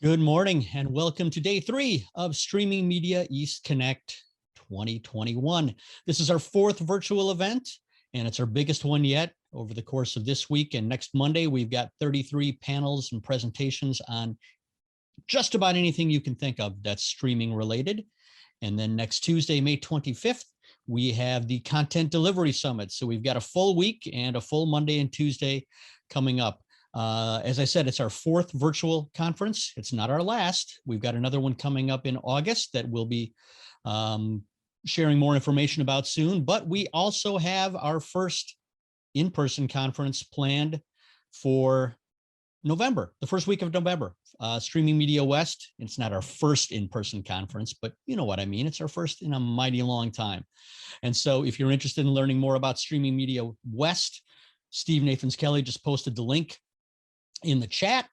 Good morning and welcome to day 3 of Streaming Media East Connect 2021. This is our 4th virtual event and it's our biggest one yet. Over the course of this week and next Monday, we've got 33 panels and presentations on just about anything you can think of that's streaming related. And then next Tuesday, May 25th, we have the Content Delivery Summit. So we've got a full week and a full Monday and Tuesday coming up. As I said, it's our 4th virtual conference. It's not our last. We've got another one coming up in August that we'll be sharing more information about soon. But we also have our first in-person conference planned for November, the first week of November. Streaming Media West. It's not our first in-person conference, but you know what I mean. It's our first in a mighty long time. And so if you're interested in learning more about Streaming Media West, Steve Nathans-Kelly just posted the link in the chat,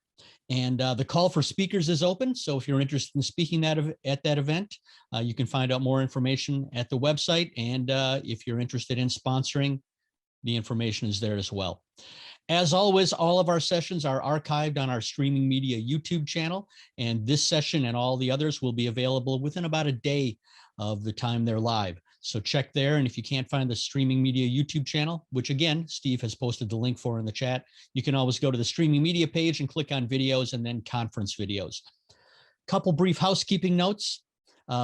and the call for speakers is open. So if you're interested in speaking at that event, you can find out more information at the website. And if you're interested in sponsoring, the information is there as well. As always, all of our sessions are archived on our Streaming Media YouTube channel, and this session and all the others will be available within about a day of the time they're live. So check there, and if you can't find the Streaming Media YouTube channel, which again, Steve has posted the link for in the chat, you can always go to the Streaming Media page and click on videos and then conference videos. Couple brief housekeeping notes.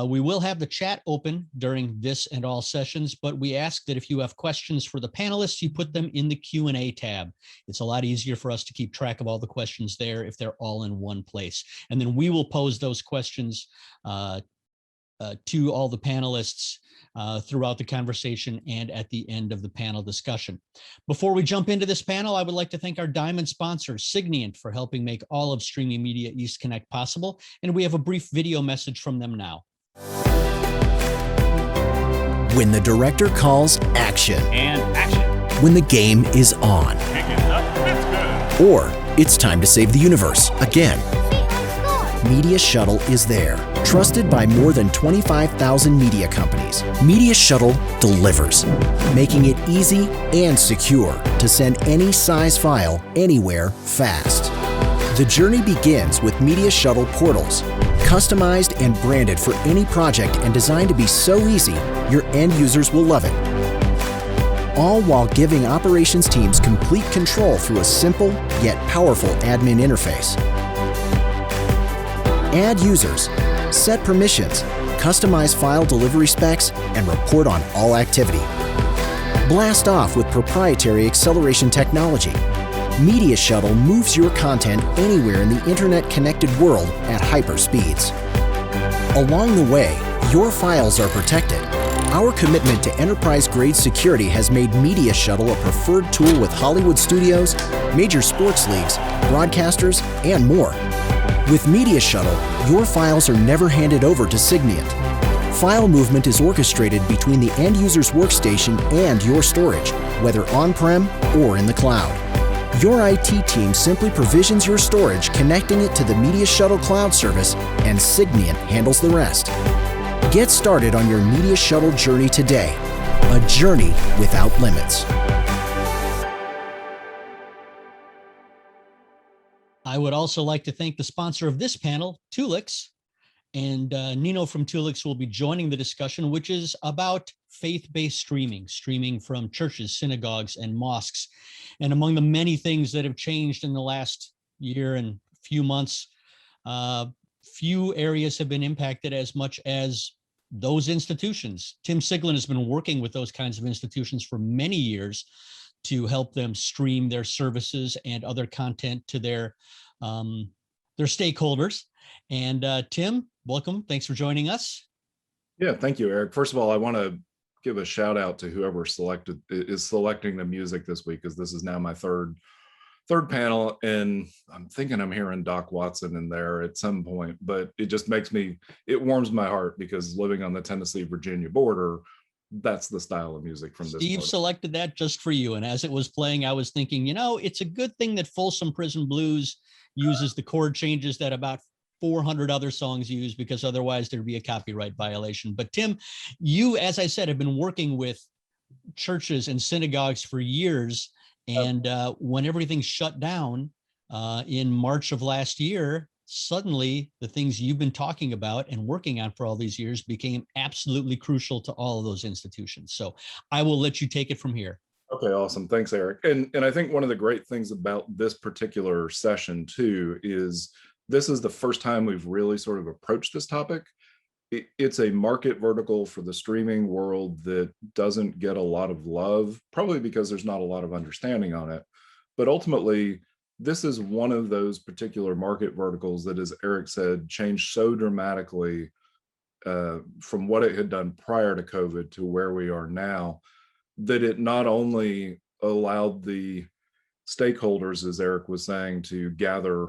We will have the chat open during this and all sessions, but we ask that if you have questions for the panelists, you put them in the Q&A tab. It's a lot easier for us to keep track of all the questions there if they're all in one place. And then we will pose those questions to all the panelists throughout the conversation and at the end of the panel discussion. Before we jump into this panel, I would like to thank our diamond sponsor, Siglin, for helping make all of Streaming Media East Connect possible. And we have a brief video message from them now. When the director calls action. And action. When the game is on. Pick it up, it's good. Or it's time to save the universe again. Media Shuttle is there. Trusted by more than 25,000 media companies, Media Shuttle delivers, making it easy and secure to send any size file anywhere fast. The journey begins with Media Shuttle portals, customized and branded for any project and designed to be so easy, your end users will love it. All while giving operations teams complete control through a simple yet powerful admin interface. Add users, set permissions, customize file delivery specs, and report on all activity. Blast off with proprietary acceleration technology. Media Shuttle moves your content anywhere in the internet-connected world at hyper speeds. Along the way, your files are protected. Our commitment to enterprise-grade security has made Media Shuttle a preferred tool with Hollywood studios, major sports leagues, broadcasters, and more. With Media Shuttle, your files are never handed over to Signient. File movement is orchestrated between the end user's workstation and your storage, whether on-prem or in the cloud. Your IT team simply provisions your storage, connecting it to the Media Shuttle cloud service, and Signient handles the rest. Get started on your Media Shuttle journey today, a journey without limits. I would also like to thank the sponsor of this panel, Tulix, and Nino from Tulix will be joining the discussion, which is about faith-based streaming from churches, synagogues, and mosques. And among the many things that have changed in the last year and few months, few areas have been impacted as much as those institutions. Tim Siglin has been working with those kinds of institutions for many years to help them stream their services and other content to their stakeholders. And Tim, welcome. Thanks for joining us. Yeah, thank you, Eric. First of all, I want to give a shout out to whoever is selecting the music this week, because this is now my third panel, and I'm thinking I'm hearing Doc Watson in there at some point, but it just it warms my heart, because living on the Tennessee-Virginia border, that's the style of music from this. Steve selected that just for you. And as it was playing, I was thinking, it's a good thing that Folsom Prison Blues uses the chord changes that about 400 other songs use, because otherwise there'd be a copyright violation. But Tim, you, as I said, have been working with churches and synagogues for years. And when everything shut down in March of last year, suddenly the things you've been talking about and working on for all these years became absolutely crucial to all of those institutions. So I will let you take it from here. Okay, awesome. Thanks, Eric. And I think one of the great things about this particular session too is this is the first time we've really sort of approached this topic. It's a market vertical for the streaming world that doesn't get a lot of love, probably because there's not a lot of understanding on it. But ultimately, this is one of those particular market verticals that, as Eric said, changed so dramatically from what it had done prior to COVID to where we are now, that it not only allowed the stakeholders, as Eric was saying, to gather,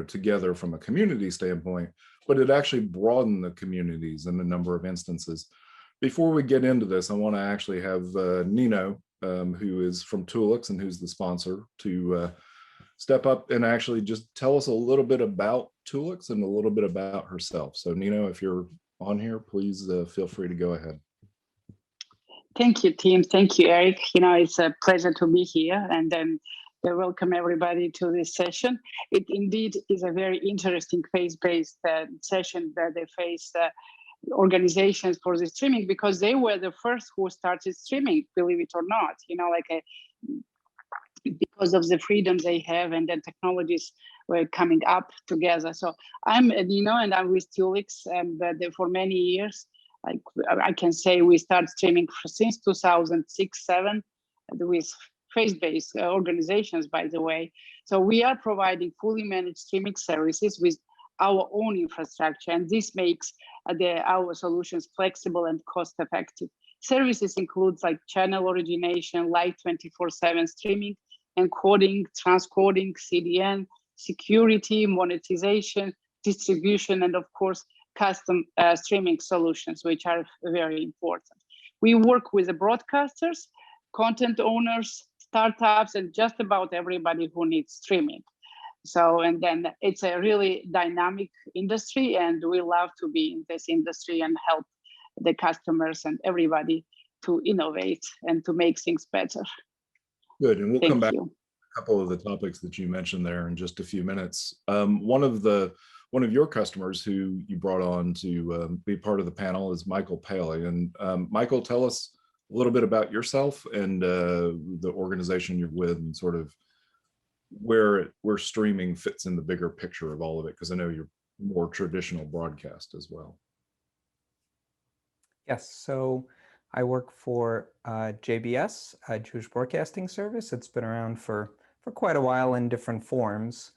together from a community standpoint, but it actually broadened the communities in a number of instances. Before we get into this, I want to actually have Nino, who is from Tulix and who's the sponsor, to step up and actually just tell us a little bit about Tulix and a little bit about herself. So Nino, if you're on here, please feel free to go ahead. Thank you, Tim. Thank you, Eric. It's a pleasure to be here, and then welcome everybody to this session. It indeed is a very interesting phase-based session where they face organizations for the streaming, because they were the first who started streaming, believe it or not. Because of the freedoms they have, and then technologies were coming up together. So I'm Nino, and I'm with Tulix, and for many years. I can say we started streaming since 2006-07 with face-based organizations, by the way. So we are providing fully managed streaming services with our own infrastructure, and this makes our solutions flexible and cost-effective. Services includes like channel origination, live 24/7 streaming, encoding, transcoding, CDN, security, monetization, distribution, and of course, custom streaming solutions, which are very important. We work with the broadcasters, content owners, startups, and just about everybody who needs streaming. So, and then it's a really dynamic industry, and we love to be in this industry and help the customers and everybody to innovate and to make things better. Good, and we'll come back to a couple of the topics that you mentioned there in just a few minutes. One of your customers who you brought on to be part of the panel is Michael Paley. And Michael, tell us a little bit about yourself and the organization you're with, and sort of where streaming fits in the bigger picture of all of it, because I know you're more traditional broadcast as well. Yes, so I work for JBS, Jewish Broadcasting Service. It's been around for quite a while in different forms.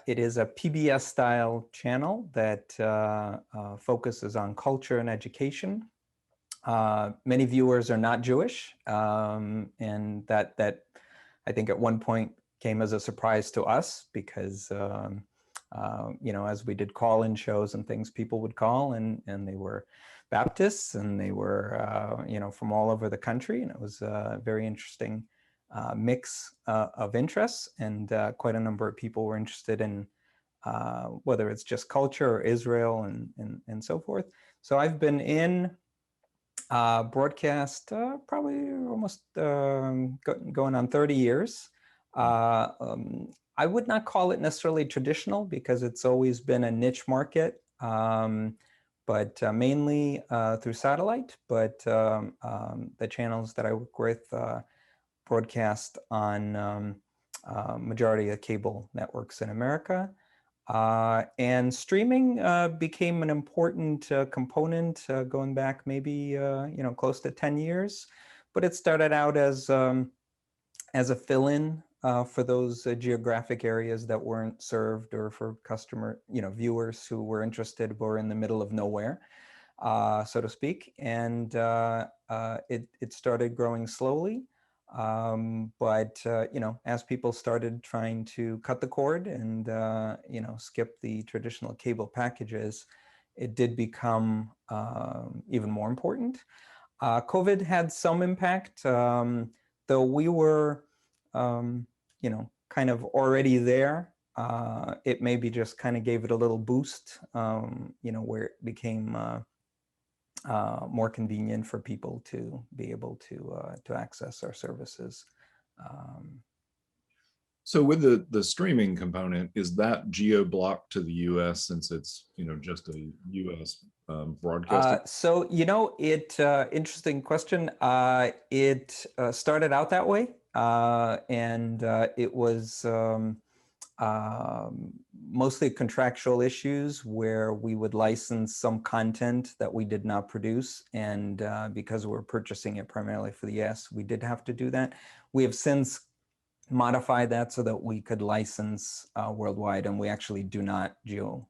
It is a PBS-style channel that focuses on culture and education. Many viewers are not Jewish, and that I think at one point came as a surprise to us, because as we did call-in shows and things, people would call, and they were Baptists, and they were from all over the country, and it was a very interesting mix of interests, and quite a number of people were interested in whether it's just culture or Israel and so forth. So I've been in broadcast probably almost going on 30 years. I would not call it necessarily traditional, because it's always been a niche market, but mainly through satellite. But the channels that I work with broadcast on majority of cable networks in America. And streaming became an important component going back maybe close to 10 years. But it started out as a fill-in for those geographic areas that weren't served, or for customer, viewers who were interested, were in the middle of nowhere, so to speak. And it started growing slowly. But as people started trying to cut the cord and skip the traditional cable packages, it did become even more important. COVID had some impact, though we were kind of already there. It maybe just kind of gave it a little boost, where it became more convenient for people to be able to access our services. So with the streaming component, is that geo-blocked to the US since it's, just a US broadcast? So, interesting question. It started out that way, and it was mostly contractual issues where we would license some content that we did not produce. And because we're purchasing it primarily for the US, we did have to do that. We have since modified that so that we could license worldwide, and we actually do not geo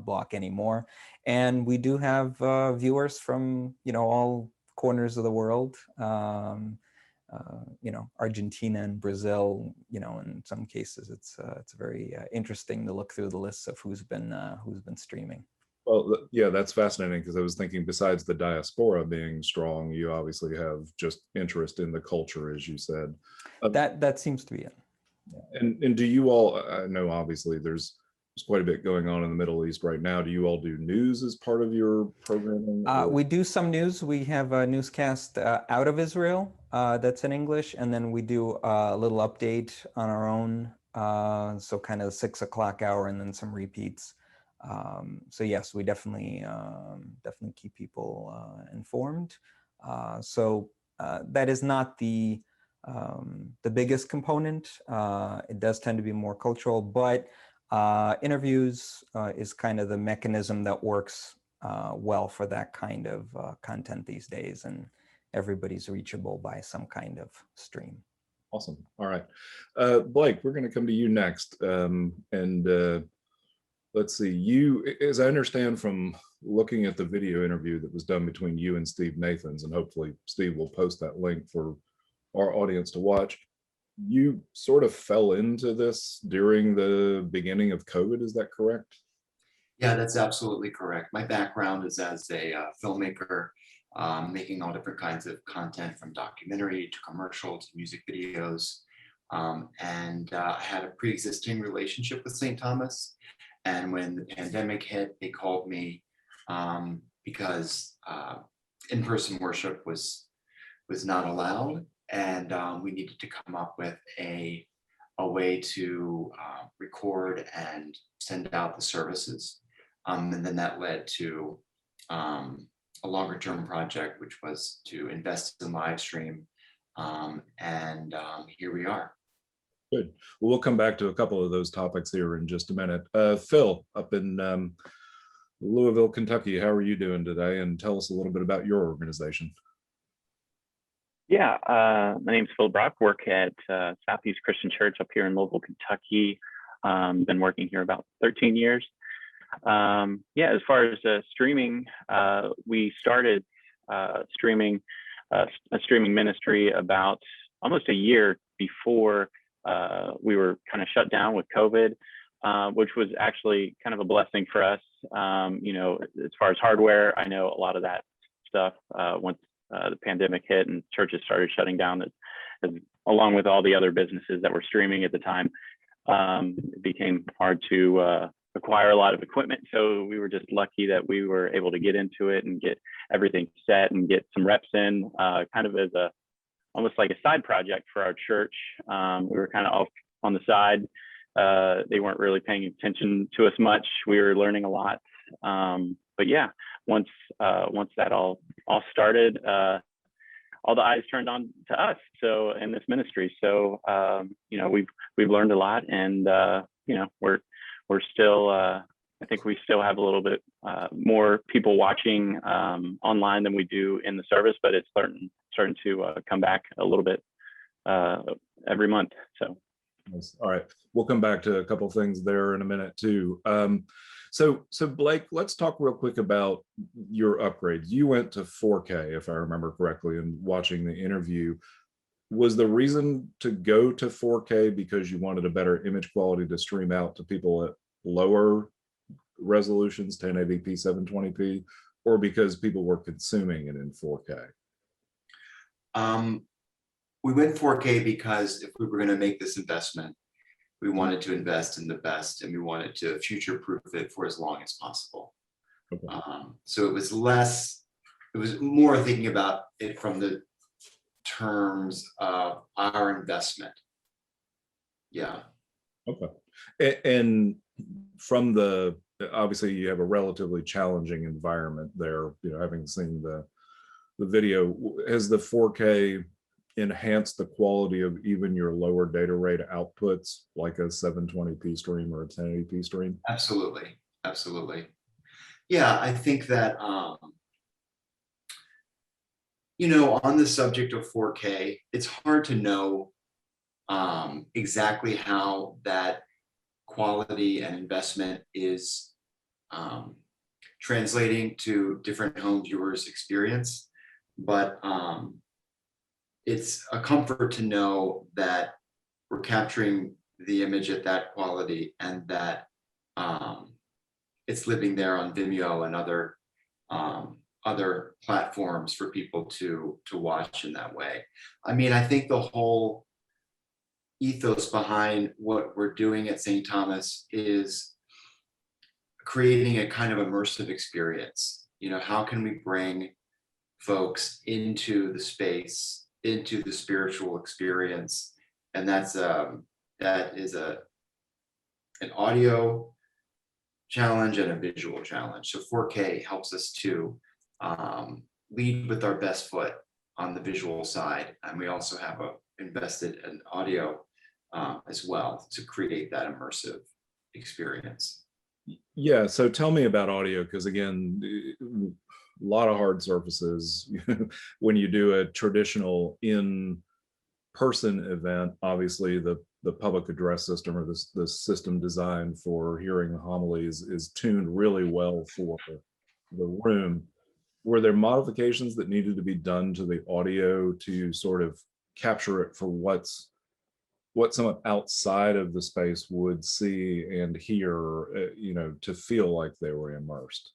block anymore. And we do have viewers from all corners of the world, Argentina and Brazil. In some cases it's very interesting to look through the lists of who's been streaming. Well, yeah, that's fascinating, because I was thinking, besides the diaspora being strong, you obviously have just interest in the culture, as you said. That seems to be it. And do you all, I know obviously there's quite a bit going on in the Middle East right now. Do you all do news as part of your programming? We do some news. We have a newscast out of Israel that's in English, and then we do a little update on our own. So kind of the 6 o'clock hour, and then some repeats. So yes, we definitely keep people informed. So that is not the biggest component. It does tend to be more cultural, but interviews is kind of the mechanism that works well for that kind of content these days, and everybody's reachable by some kind of stream. Awesome. All right. Blake, we're going to come to you next. Let's see, you, as I understand from looking at the video interview that was done between you and Steve Nathans, and hopefully Steve will post that link for our audience to watch, you sort of fell into this during the beginning of COVID, is that correct? Yeah, that's absolutely correct. My background is as a filmmaker, making all different kinds of content, from documentary to commercial to music videos. And I had a pre-existing relationship with St. Thomas. And when the pandemic hit, they called me because in-person worship was not allowed. And we needed to come up with a way to record and send out the services. And then that led to a longer term project, which was to invest in live stream. And here we are. Good. Well, we'll come back to a couple of those topics here in just a minute. Phil, up in Louisville, Kentucky, how are you doing today? And tell us a little bit about your organization. Yeah, my name's Phil Brock, work at Southeast Christian Church up here in Louisville, Kentucky. Been working here about 13 years. Yeah, as far as streaming, we started streaming a streaming ministry about almost a year before we were kind of shut down with COVID, which was actually kind of a blessing for us. As far as hardware, I know a lot of that stuff once the pandemic hit and churches started shutting down, along with all the other businesses that were streaming at the time, it became hard to acquire a lot of equipment. So we were just lucky that we were able to get into it and get everything set and get some reps in, kind of as almost like a side project for our church. We were kind of off on the side. They weren't really paying attention to us much. We were learning a lot. But yeah, once that all started, all the eyes turned on to us. So in this ministry, so we've learned a lot, and we're still. I think we still have a little bit more people watching online than we do in the service, but it's starting to come back a little bit every month. So. All right, we'll come back to a couple of things there in a minute too. So Blake, let's talk real quick about your upgrades. You went to 4K, if I remember correctly, and watching the interview. Was the reason to go to 4K because you wanted a better image quality to stream out to people at lower resolutions, 1080p, 720p, or because people were consuming it in 4K? We went 4K because if we were going to make this investment, we wanted to invest in the best, and we wanted to future-proof it for as long as possible. Okay. So it was more thinking about it from the terms of our investment. Yeah. Okay. And from the, obviously you have a relatively challenging environment there, having seen the video, has the 4K enhanced the quality of even your lower data rate outputs, like a 720p stream or a 1080p stream? Absolutely. Absolutely. Yeah, I think that, on the subject of 4K, it's hard to know exactly how that quality and investment is translating to different home viewers' experience. But it's a comfort to know that we're capturing the image at that quality and that it's living there on Vimeo and other platforms for people to watch in that way. I mean, I think the whole ethos behind what we're doing at St. Thomas is creating a kind of immersive experience. How can we bring folks into the space, into the spiritual experience? And that is an audio challenge and a visual challenge. So 4K helps us to lead with our best foot on the visual side, and we also have invested in audio as well to create that immersive experience. Yeah, so tell me about audio, because again, a lot of hard surfaces. When you do a traditional in-person event, obviously the public address system, or the system designed for hearing the homilies, is tuned really well for the room. Were there modifications that needed to be done to the audio to sort of capture it for what someone outside of the space would see and hear, to feel like they were immersed?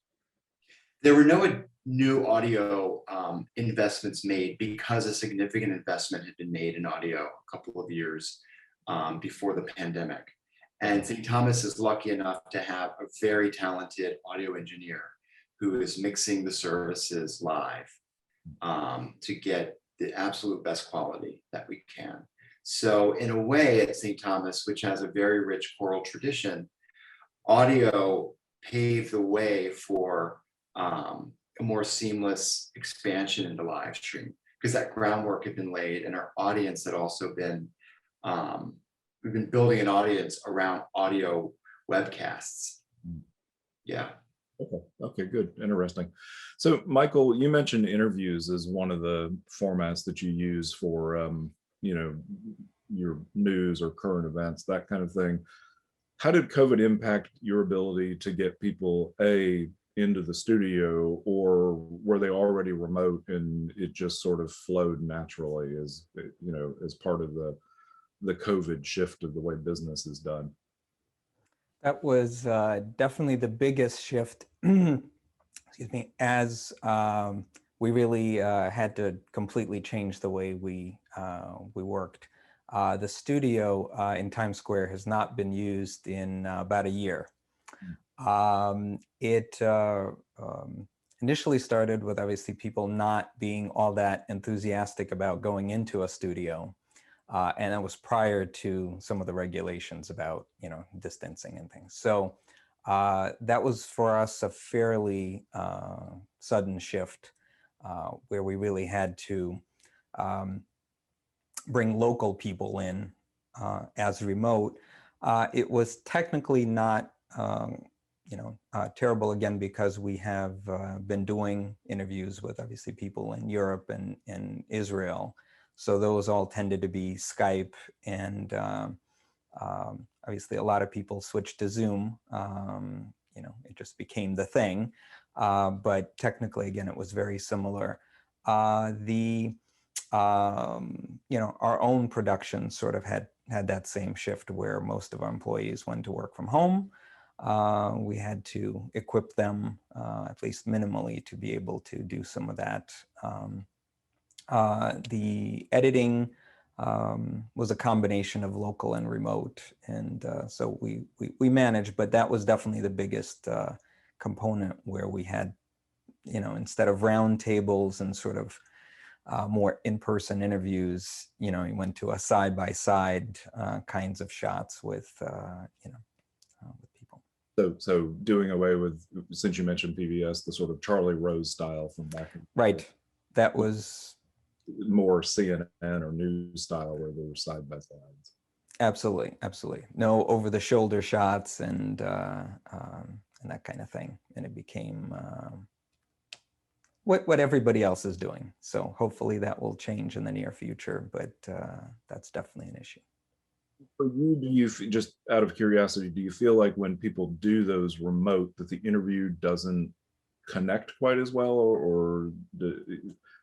There were no new audio investments made because a significant investment had been made in audio a couple of years before the pandemic. And St. Thomas is lucky enough to have a very talented audio engineer who is mixing the services live to get the absolute best quality that we can. So in a way, at St. Thomas, which has a very rich choral tradition, audio paved the way for a more seamless expansion into live stream, because that groundwork had been laid, and our audience had also been, we've been building an audience around audio webcasts. Yeah. Okay, good, interesting. So Michael, you mentioned interviews as one of the formats that you use for your news or current events, that kind of thing. How did COVID impact your ability to get people into the studio, or were they already remote and it just sort of flowed naturally as part of the COVID shift of the way business is done? That was definitely the biggest shift, excuse me, as we really had to completely change the way we worked. The studio in Times Square has not been used in about a year. It initially started with obviously people not being all that enthusiastic about going into a studio. And that was prior to some of the regulations about, distancing and things. So that was for us a fairly sudden shift where we really had to bring local people in as remote. It was technically not, terrible, again, because we have been doing interviews with obviously people in Europe and Israel. So those all tended to be Skype, and obviously a lot of people switched to Zoom. It just became the thing. But technically, again, it was very similar. Our own production sort of had that same shift where most of our employees went to work from home. We had to equip them, at least minimally, to be able to do some of that. The editing was a combination of local and remote, and so we managed, but that was definitely the biggest component where we had, instead of round tables and sort of more in-person interviews, you know, you went to a side-by-side kinds of shots with, with people. So doing away with, since you mentioned PBS, the sort of Charlie Rose style from back in Right. That was more CNN or news style where they were side by sides. absolutely. No over-the-shoulder shots and that kind of thing. And it became what everybody else is doing. So hopefully that will change in the near future, but that's definitely an issue. For you, do you, just out of curiosity, do you feel like when people do those remote that the interview doesn't connect quite as well, or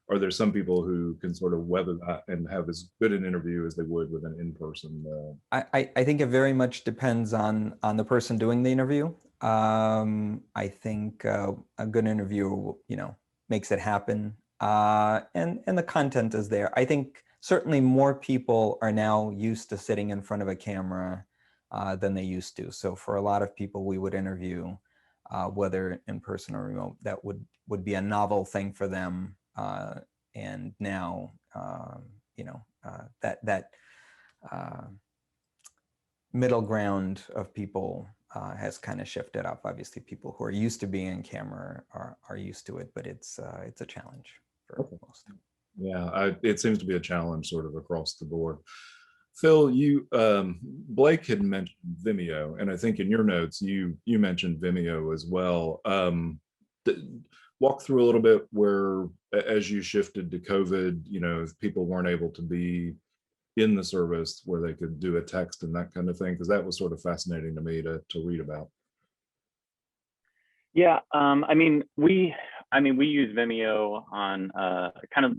are there some people who can sort of weather that and have as good an interview as they would with an in-person? I think it very much depends on the person doing the interview. I think a good interview, you know, makes it happen, and the content is there. I think certainly more people are now used to sitting in front of a camera than they used to. So for a lot of people we would interview, whether in person or remote, that would be a novel thing for them. And now, you know, that middle ground of people has kind of shifted up. Obviously, people who are used to being on camera are used to it, but it's a challenge for most. Yeah, it seems to be a challenge sort of across the board. Phil, you Blake had mentioned Vimeo, and I think in your notes you mentioned Vimeo as well. Walk through a little bit where, as you shifted to COVID, you know, if people weren't able to be in the service where they could do a text and that kind of thing, because that was sort of fascinating to me to read about. Yeah, I mean, we use Vimeo on kind of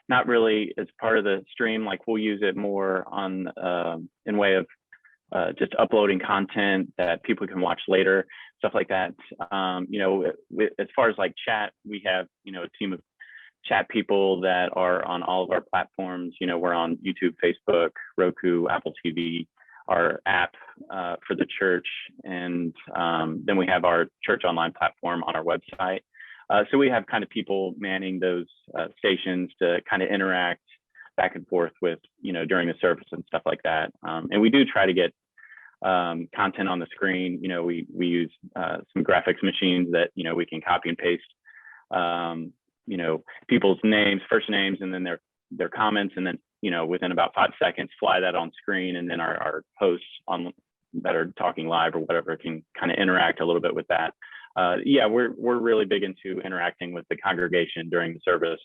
not really as part of the stream. Like we'll use it more on in way of just uploading content that people can watch later, stuff like that. You know, as far as like chat, we have, you know, a team of chat people that are on all of our platforms. You know, we're on YouTube, Facebook, Roku, Apple TV, our app for the church, and then we have our church online platform on our website. So we have kind of people manning those stations to kind of interact back and forth with, you know, during the service and stuff like that. And we do try to get content on the screen. You know, we use some graphics machines that, you know, we can copy and paste, you know, people's names, first names, and then their comments, and then, you know, within about 5 seconds, fly that on screen, and then our hosts on that are talking live or whatever can kind of interact a little bit with that. Yeah, we're really big into interacting with the congregation during the service.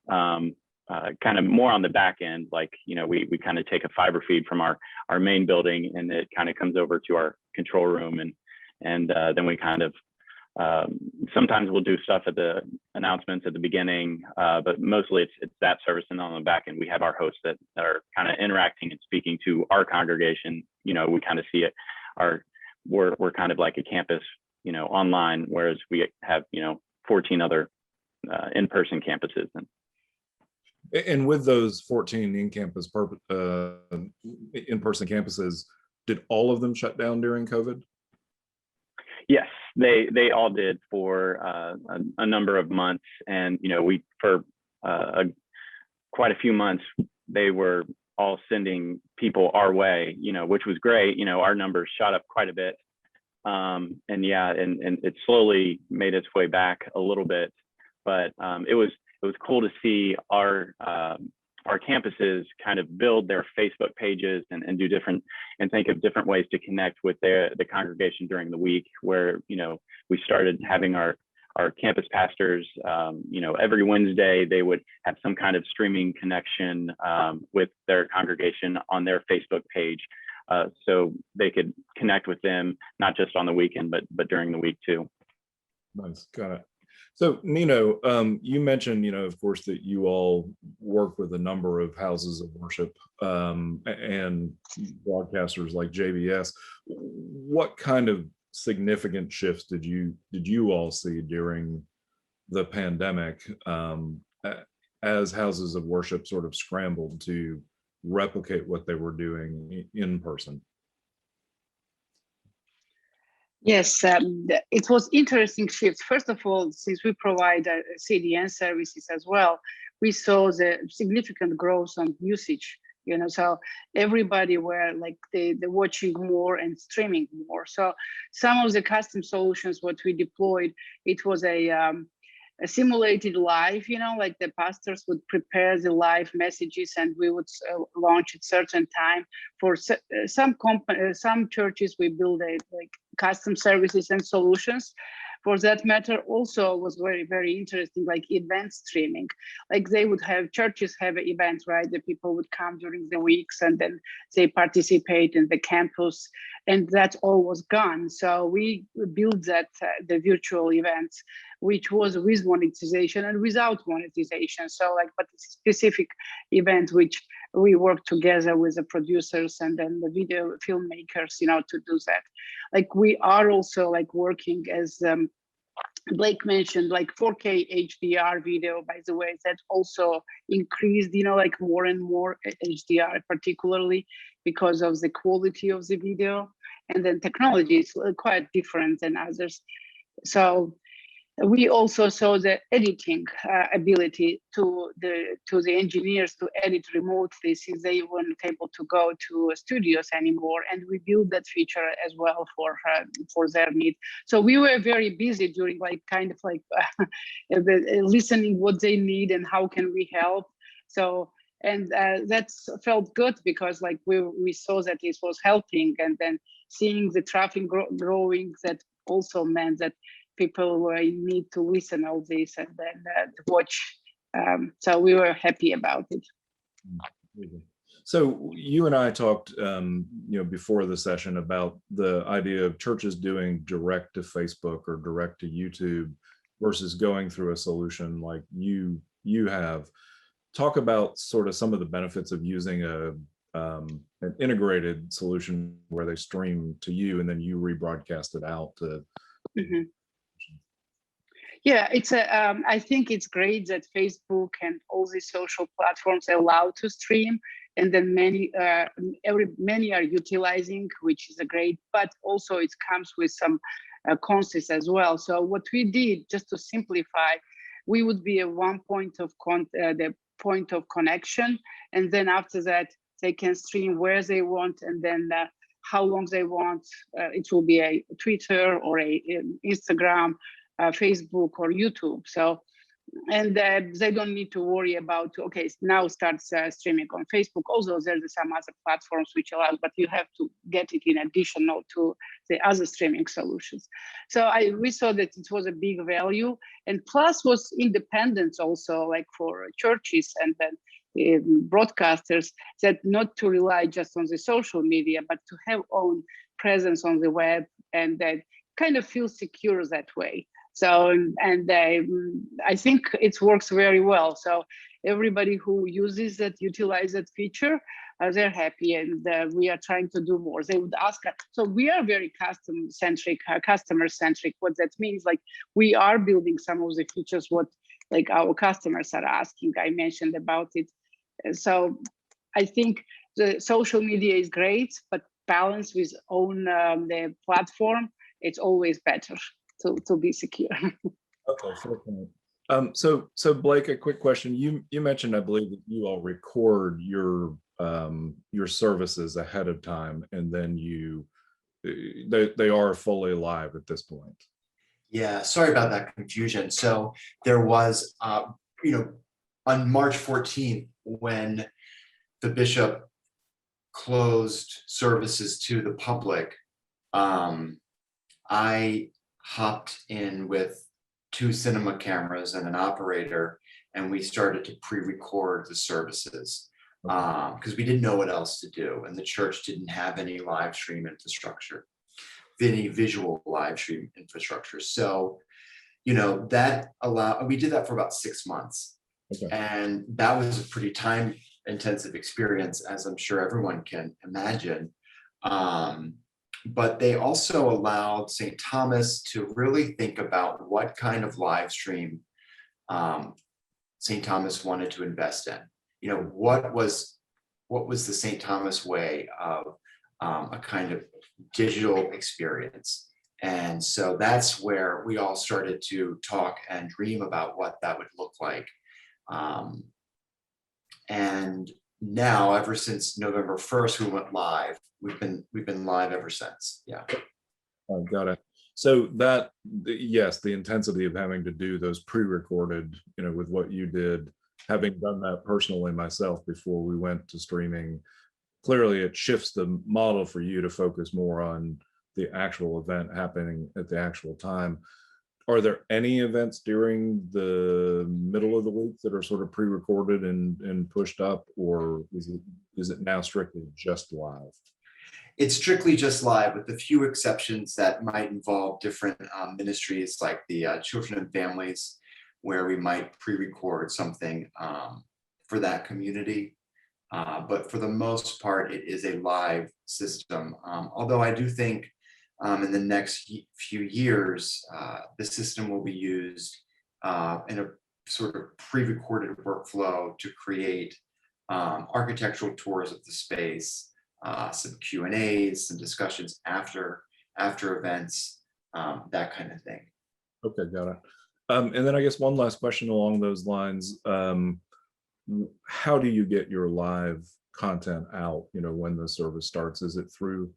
Kind of more on the back end, like, you know, we kind of take a fiber feed from our main building, and it kind of comes over to our control room, and then we kind of sometimes we'll do stuff at the announcements at the beginning, but mostly it's that service. And on the back end, we have our hosts that are kind of interacting and speaking to our congregation. You know, we kind of see it. We're kind of like a campus, you know, online, whereas we have, you know, 14 other in-person campuses. And with those 14 in-campus in-person campuses, did all of them shut down during COVID? Yes, they all did for a number of months, and you know, we for quite a few months they were all sending people our way, you know, which was great. You know, our numbers shot up quite a bit, and yeah, and it slowly made its way back a little bit, but it was cool to see our campuses kind of build their Facebook pages and do different, and think of different ways to connect with the congregation during the week, where, you know, we started having our campus pastors, you know, every Wednesday they would have some kind of streaming connection with their congregation on their Facebook page, so they could connect with them, not just on the weekend, but during the week too. Nice, got it. So Nino, you mentioned, you know, of course, that you all work with a number of houses of worship and broadcasters like JBS. What kind of significant shifts did you all see during the pandemic as houses of worship sort of scrambled to replicate what they were doing in person? Yes, it was interesting shifts. First of all, since we provide CDN services as well, we saw the significant growth on usage. So everybody were like they're watching more and streaming more. So some of the custom solutions what we deployed, it was a simulated live, like the pastors would prepare the live messages and we would launch at certain time. For some churches, we build like custom services and solutions. For that matter, also was very, very interesting, like event streaming. Like churches have an event, right? The people would come during the weeks and then they participate in the campus, and that all was gone. So we built that, the virtual events, which was with monetization and without monetization. So but it's a specific event, which we work together with the producers and then the video filmmakers, to do that. Like we are also like working as Blake mentioned, like 4K HDR video, by the way, that also increased, like more and more HDR, particularly because of the quality of the video. And then technology is quite different than others. So we also saw the editing ability to the engineers to edit remotely, since they weren't able to go to studios anymore, and we built that feature as well for their need. So we were very busy during listening what they need and how can we help. So that's felt good because we saw that it was helping, and then seeing the traffic growing, that also meant that people were in need to listen all this and then watch. So we were happy about it. So you and I talked, before the session about the idea of churches doing direct to Facebook or direct to YouTube versus going through a solution like you have. Talk about sort of some of the benefits of using an integrated solution where they stream to you and then you rebroadcast it out to. Mm-hmm. Yeah, I think it's great that Facebook and all these social platforms allow to stream, and then many are utilizing, which is great, but also it comes with some concepts as well. So what we did, just to simplify, we would be a one point of the point of connection, and then after that they can stream where they want, and then how long they want. It will be a Twitter or a Instagram, Facebook or YouTube. So, and they don't need to worry about, okay, now starts streaming on Facebook. Also, there's some other platforms which allow, but you have to get it in additional to the other streaming solutions. So we saw that it was a big value, and plus was independence also, like for churches and then broadcasters, that not to rely just on the social media, but to have own presence on the web, and that kind of feel secure that way. So, and I think it works very well. So everybody who uses that, utilize that feature, they're happy, and we are trying to do more. They would ask us. So we are very customer-centric. What that means, like we are building some of the features what like our customers are asking. I mentioned about it. So I think the social media is great, but balance with own the platform, it's always better to be secure. Okay, fair point. So Blake, a quick question. You mentioned, I believe, that you all record your services ahead of time, and then they are fully live at this point. Yeah, sorry about that confusion. So there was, on March 14th, when the bishop closed services to the public, I hopped in with 2 cinema cameras and an operator, and we started to pre-record the services because we didn't know what else to do, and the church didn't have any live stream infrastructure, any visual live stream infrastructure. So, that we did that for about 6 months. Okay. And that was a pretty time-intensive experience, as I'm sure everyone can imagine. But they also allowed St. Thomas to really think about what kind of live stream St. Thomas wanted to invest in. What was the St. Thomas way of a kind of digital experience? And so that's where we all started to talk and dream about what that would look like. And now, ever since November 1st, we went live. We've been live ever since. Yeah. I got it. So that, yes, the intensity of having to do those pre-recorded, with what you did, having done that personally myself before we went to streaming, clearly it shifts the model for you to focus more on the actual event happening at the actual time. Are there any events during the middle of the week that are sort of pre-recorded and pushed up, or is it now strictly just live? It's strictly just live, with a few exceptions that might involve different ministries, like the Children and Families, where we might pre-record something for that community. But for the most part, it is a live system. Although I do think in the next few years, the system will be used in a sort of pre-recorded workflow to create architectural tours of the space, some Q&As, some discussions after events, that kind of thing. Okay, got it. And then I guess one last question along those lines. How do you get your live content out, when the service starts? Is it through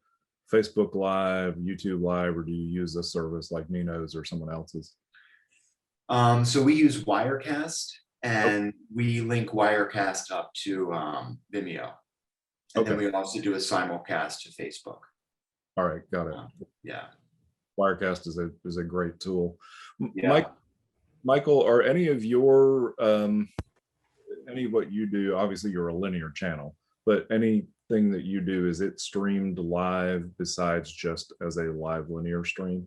Facebook Live, YouTube Live, or do you use a service like Nino's or someone else's? So we use Wirecast, and we link Wirecast up to Vimeo. And then we also do a simulcast to Facebook. All right, got it. Yeah. Wirecast is a great tool. Yeah. Michael, are any of your any of what you do, obviously you're a linear channel, but anything that you do, is it streamed live besides just as a live linear stream?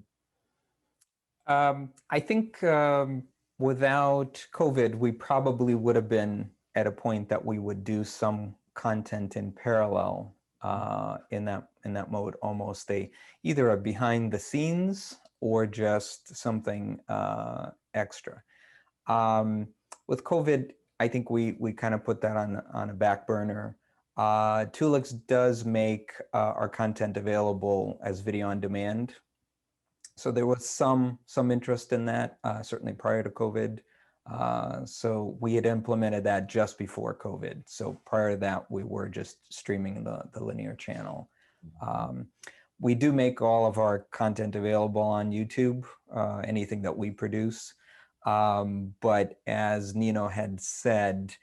I think without COVID, we probably would have been at a point that we would do some content in parallel in that mode, almost either a behind the scenes or just something extra. With COVID, I think we kind of put that on a back burner. Tulix does make our content available as video on demand. So there was some interest in that, certainly prior to COVID. So we had implemented that just before COVID. So prior to that, we were just streaming the linear channel. We do make all of our content available on YouTube, anything that we produce. But as Nino had said,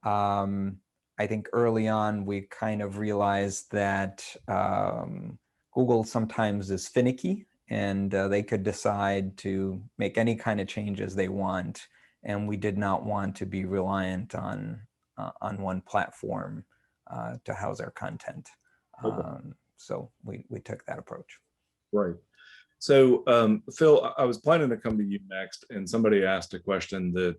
I think early on, we kind of realized that Google sometimes is finicky, and they could decide to make any kind of changes they want. And we did not want to be reliant on one platform to house our content. So we took that approach. Right. So Phil, I was planning to come to you next, and somebody asked a question that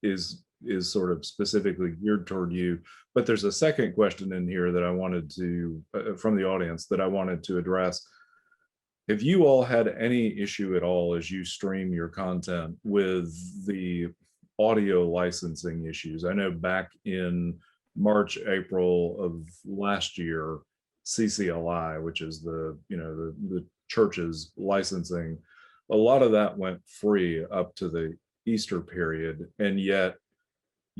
is sort of specifically geared toward you, but there's a second question in here that I wanted to, from the audience, that I wanted to address. Have you all had any issue at all as you stream your content with the audio licensing issues? I know back in March, April of last year, CCLI, which is the church's licensing, a lot of that went free up to the Easter period, and yet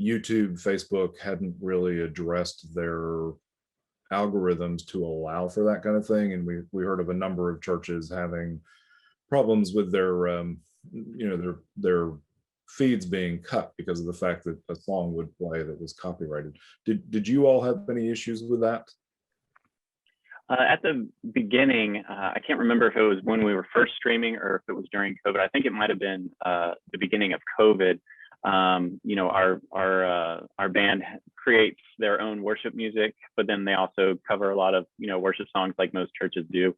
YouTube, Facebook hadn't really addressed their algorithms to allow for that kind of thing. And we heard of a number of churches having problems with their their feeds being cut because of the fact that a song would play that was copyrighted. Did you all have any issues with that? At the beginning, I can't remember if it was when we were first streaming or if it was during COVID. I think it might have been the beginning of COVID. Our band creates their own worship music, but then they also cover a lot of worship songs like most churches do.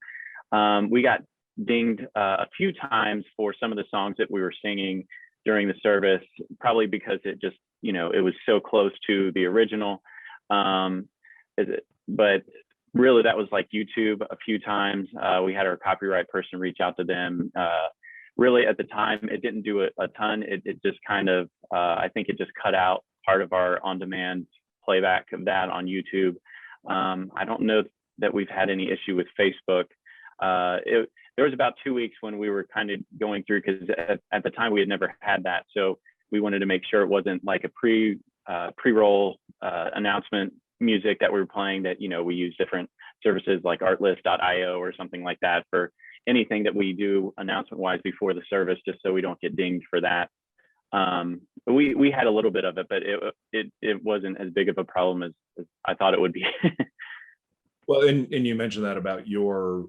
We got dinged a few times for some of the songs that we were singing during the service, probably because it just it was so close to the original. But really, that was like YouTube a few times. We had our copyright person reach out to them. Really, at the time, it didn't do a ton. It just kind of, I think it just cut out part of our on-demand playback of that on YouTube. I don't know that we've had any issue with Facebook. There was about 2 weeks when we were kind of going through, because at the time we had never had that. So we wanted to make sure it wasn't like a pre-roll announcement music that we were playing, that, you know, we use different services like artlist.io or something like that for anything that we do announcement wise before the service, just so we don't get dinged for that. But we had a little bit of it, but it wasn't as big of a problem as I thought it would be. Well, and you mentioned that about your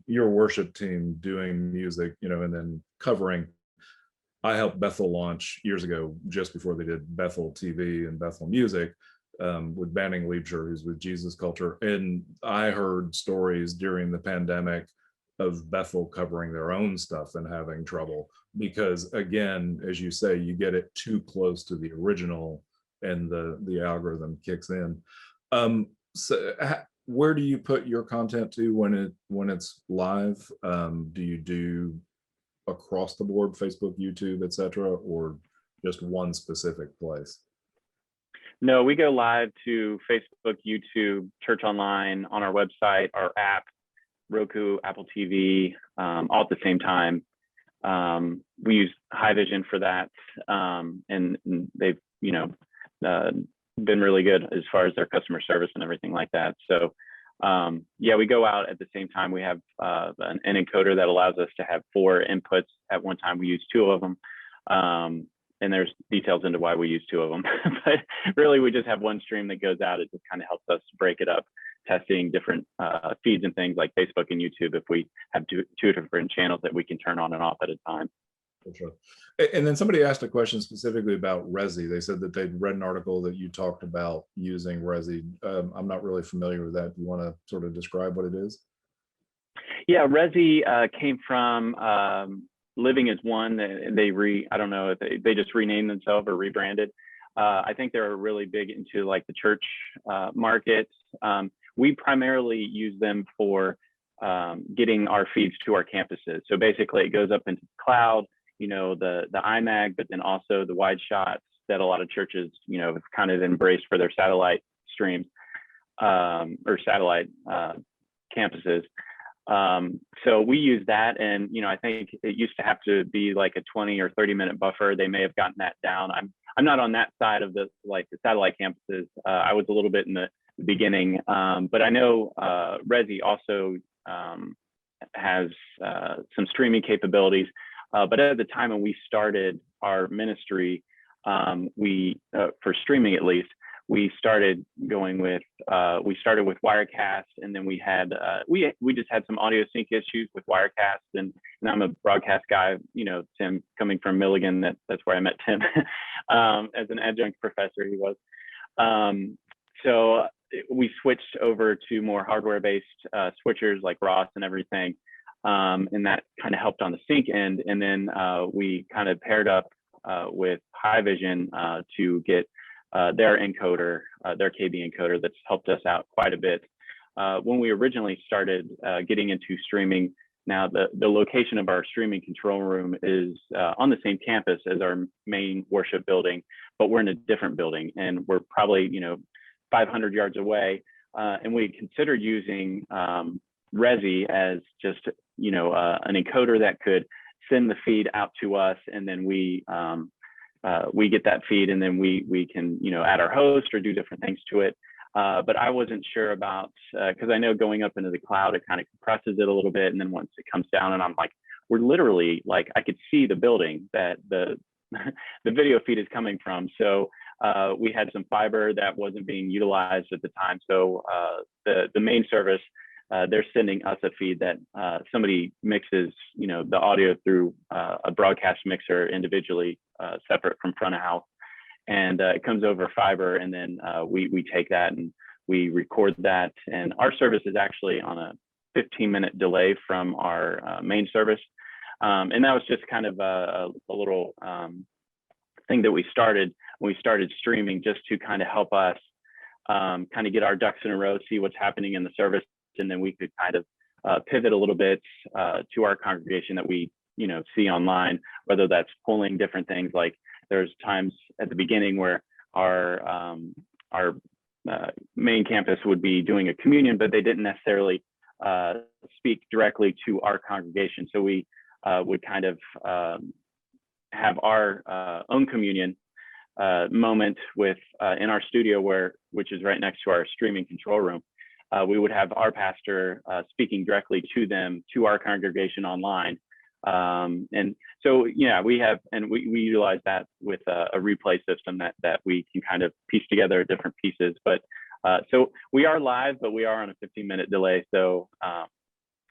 worship team doing music, you know, and then covering. I helped Bethel launch years ago, just before they did Bethel TV and Bethel Music, with Banning Liebscher, who's with Jesus Culture. And I heard stories during the pandemic of Bethel covering their own stuff and having trouble because, again, as you say, you get it too close to the original and the algorithm kicks in. So where do you put your content to when it's live? Do you do across the board, Facebook, YouTube, etc., or just one specific place? No, we go live to Facebook, YouTube, Church Online, on our website, our app, Roku, Apple TV, all at the same time. We use Haivision for that, and they've, you know, been really good as far as their customer service and everything like that. So yeah, we go out at the same time. We have an encoder that allows us to have 4 inputs at one time. We use 2 of them. And there's details into why we use 2 of them. But really, we just have one stream that goes out. It just kind of helps us break it up, testing different feeds and things like Facebook and YouTube if we have two different channels that we can turn on and off at a time. For sure. And then somebody asked a question specifically about Rezzy. They said that they'd read an article that you talked about using Rezzy. I'm not really familiar with that. Do you want to sort of describe what it is? Yeah, Rezzy came from Living as One. I don't know if they just renamed themselves or rebranded. I think they're really big into like the church market. We primarily use them for getting our feeds to our campuses. So basically, it goes up into the cloud. You know, the iMag, but then also the wide shots that a lot of churches, you know, have kind of embraced for their satellite streams or satellite campuses. So we use that, and you know, I think it used to have to be like a 20 or 30-minute buffer. They may have gotten that down. I'm not on that side of the satellite campuses. I was a little bit in the beginning, but I know Rezzy also has some streaming capabilities. But at the time when we started our ministry, for streaming at least, we started going with Wirecast, and then we had we just had some audio sync issues with Wirecast, and I'm a broadcast guy. You know, Tim, coming from Milligan, that's where I met Tim as an adjunct professor. He was. So we switched over to more hardware-based switchers like Ross and everything. And that kind of helped on the sync end. And then we kind of paired up with Haivision to get their encoder, their KB encoder, that's helped us out quite a bit. When we originally started getting into streaming, now the location of our streaming control room is on the same campus as our main worship building, but we're in a different building, and we're probably, you know, 500 yards away. And we considered using Rezzy as just, you know, an encoder that could send the feed out to us, and then we get that feed, and then we can, you know, add our host or do different things to it. But I wasn't sure about, because I know going up into the cloud, it kind of compresses it a little bit, and then once it comes down, and I'm like, we're literally like, I could see the building that the video feed is coming from. So we had some fiber that wasn't being utilized at the time. So the main service, they're sending us a feed that somebody mixes, you know, the audio through a broadcast mixer individually, separate from front of house, and it comes over fiber, and then we take that and we record that. And our service is actually on a 15-minute delay from our main service, and that was just kind of a little thing that we started when we started streaming, just to kind of help us kind of get our ducks in a row, see what's happening in the service. And then we could kind of pivot a little bit to our congregation that we, you know, see online, whether that's pulling different things. Like there's times at the beginning where our main campus would be doing a communion, but they didn't necessarily speak directly to our congregation. So we would kind of have our own communion moment with in our studio, which is right next to our streaming control room. We would have our pastor speaking directly to them, to our congregation online. And so, yeah, we utilize that with a replay system that we can kind of piece together different pieces. But so we are live, but we are on a 15-minute delay. So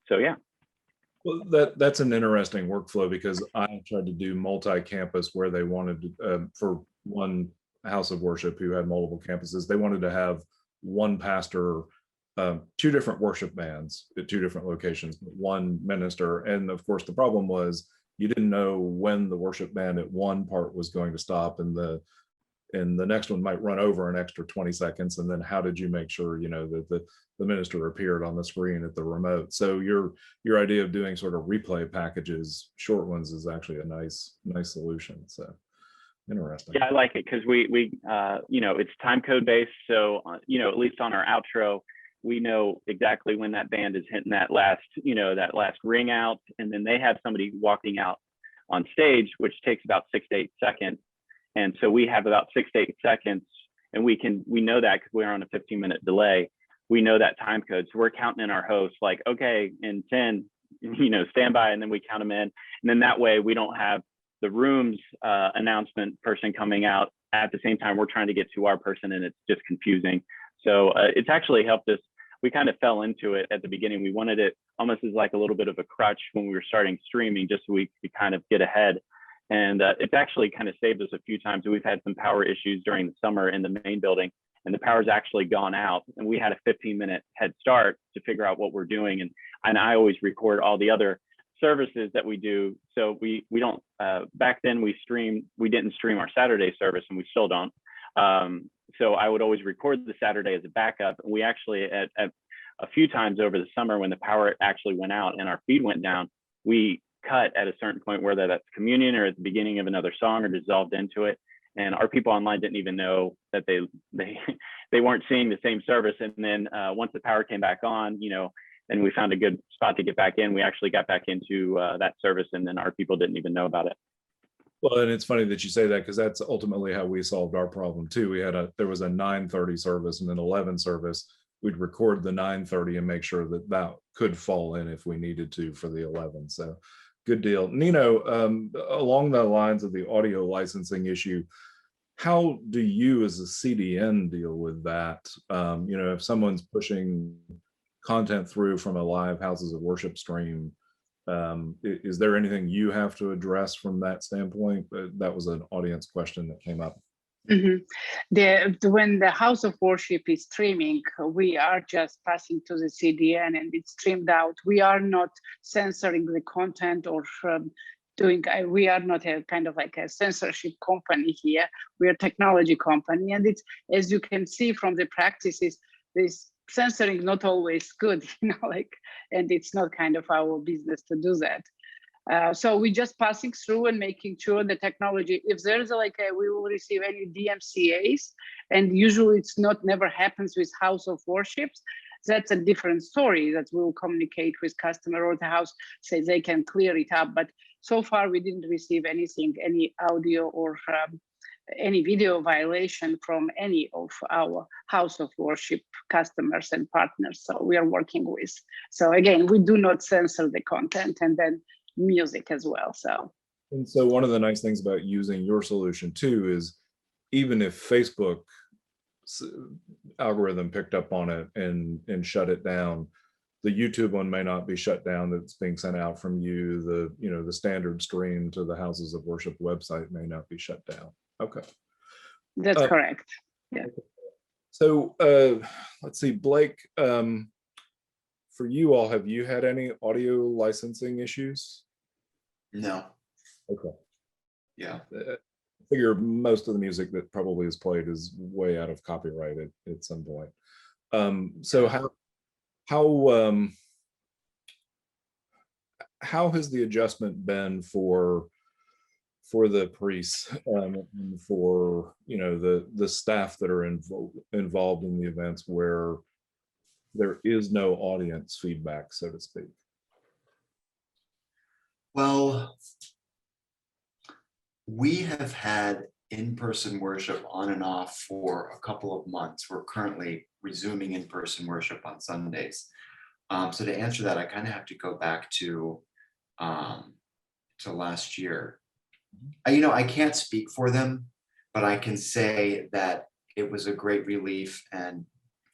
yeah. Well, that's an interesting workflow, because I tried to do multi-campus where they wanted for one house of worship who had multiple campuses, they wanted to have one pastor, two different worship bands at two different locations, one minister. And of course, the problem was you didn't know when the worship band at one part was going to stop, and the next one might run over an extra 20 seconds. And then how did you make sure, that the minister appeared on the screen at the remote? So your idea of doing sort of replay packages, short ones, is actually a nice solution. So interesting. Yeah, I like it, because we it's time code based. So, at least on our outro, we know exactly when that band is hitting that last ring out. And then they have somebody walking out on stage, which takes about 6 to 8 seconds. And so we have about 6 to 8 seconds, and we know that because we're on a 15-minute delay. We know that time code. So we're counting in our hosts like, okay, in 10, stand by, and then we count them in. And then that way we don't have the room's announcement person coming out at the same time we're trying to get to our person, and it's just confusing. So it's actually helped us. We kind of fell into it at the beginning. We wanted it almost as like a little bit of a crutch when we were starting streaming, just so we could kind of get ahead. And it's actually kind of saved us a few times. We've had some power issues during the summer in the main building, and the power's actually gone out, and we had a 15-minute head start to figure out what we're doing. And I always record all the other services that we do. So we don't, back then we didn't stream our Saturday service, and we still don't. So I would always record the Saturday as a backup. And we actually, at a few times over the summer, when the power actually went out and our feed went down, we cut at a certain point, whether that's communion or at the beginning of another song, or dissolved into it. And our people online didn't even know that they weren't seeing the same service. And then once the power came back on, and we found a good spot to get back in, we actually got back into that service, and then our people didn't even know about it. Well, and it's funny that you say that, because that's ultimately how we solved our problem too. There was a 9:30 service and an 11 service. We'd record the 9:30 and make sure that could fall in if we needed to for the 11. So good deal. Nino, along the lines of the audio licensing issue, how do you as a CDN deal with that? If someone's pushing content through from a live houses of worship stream, is there anything you have to address from that standpoint? That was an audience question that came up. Mm-hmm. When the house of worship is streaming, we are just passing to the CDN and it's streamed out. We are not censoring the content or we are not a kind of like a censorship company here. We are a technology company, and it's, as you can see from the practices, this censoring not always good, and it's not kind of our business to do that. So we're just passing through and making sure the technology, if there's we will receive any DMCAs, and usually it's never happens with house of worships. That's a different story that we will communicate with customer, or the house says they can clear it up. But so far we didn't receive anything, any audio or any video violation from any of our house of worship customers and partners. So we are working with. So again, we do not censor the content, and then music as well. And so one of the nice things about using your solution too is, even if Facebook algorithm picked up on it and shut it down, the YouTube one may not be shut down that's being sent out from you. The standard stream to the houses of worship website may not be shut down. Okay, that's correct. Yeah. So let's see, Blake, for you all, have you had any audio licensing issues? No. Okay. Yeah. I figure most of the music that probably is played is way out of copyright at some point. So how has the adjustment been for the priests and for the staff that are involved in the events where there is no audience feedback, so to speak? Well, we have had in-person worship on and off for a couple of months. We're currently resuming in-person worship on Sundays. So to answer that, I kind of have to go back to last year. I can't speak for them, but I can say that it was a great relief, and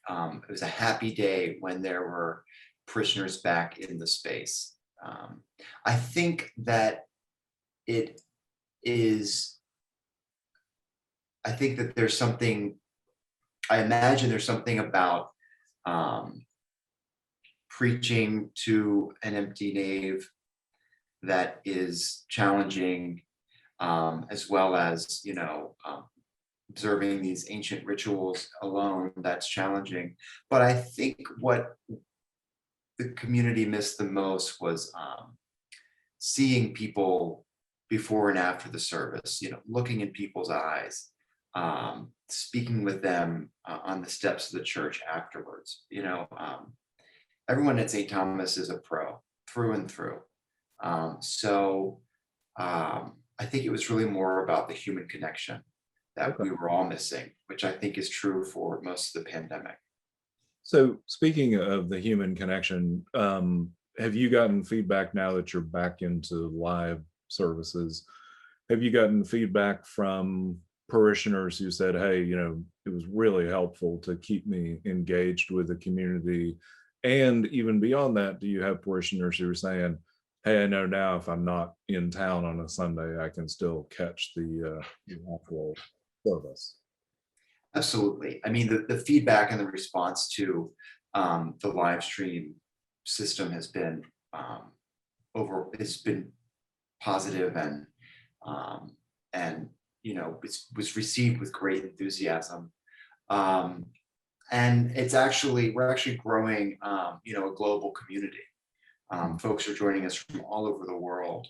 it was a happy day when there were parishioners back in the space. I think that it is, I think that there's something, I imagine there's something about preaching to an empty nave that is challenging, as well as, observing these ancient rituals alone, that's challenging. But I think what the community missed the most was seeing people before and after the service, looking in people's eyes, speaking with them on the steps of the church afterwards. Everyone at St. Thomas is a pro through and through. So I think it was really more about the human connection that we were all missing, which I think is true for most of the pandemic. So speaking of the human connection, have you gotten feedback now that you're back into live services? Have you gotten feedback from parishioners who said, hey, it was really helpful to keep me engaged with the community? And even beyond that, do you have parishioners who are saying, hey, I know now if I'm not in town on a Sunday, I can still catch the actual service? Absolutely. I mean, the feedback and the response to the live stream system has been positive, and it was received with great enthusiasm. And we're actually growing, a global community. Folks are joining us from all over the world,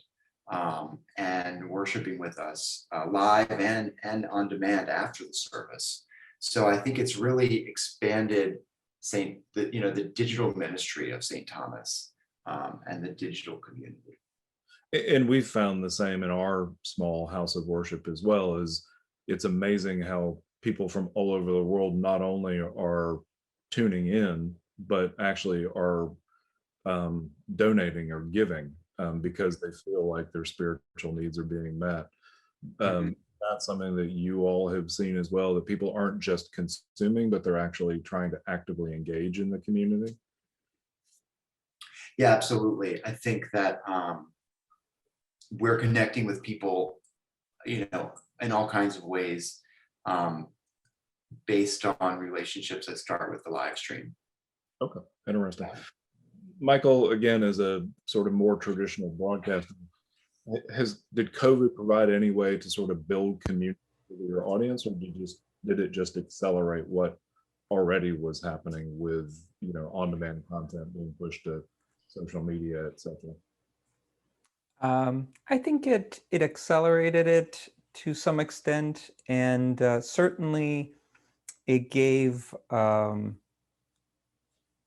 and worshiping with us live and on demand after the service. So I think it's really expanded the digital ministry of St. Thomas, and the digital community. And we've found the same in our small house of worship as well. As it's amazing how people from all over the world not only are tuning in, but actually are donating or giving because they feel like their spiritual needs are being met. That's something that you all have seen as well, that people aren't just consuming, but they're actually trying to actively engage in the community. Yeah, absolutely. I think that we're connecting with people, in all kinds of ways, based on relationships that start with the live stream. Okay, interesting. Michael, again, as a sort of more traditional broadcaster, did COVID provide any way to sort of build community with your audience, or did it just accelerate what already was happening with on-demand content being pushed to social media, etc.? I think it accelerated it to some extent, and certainly it gave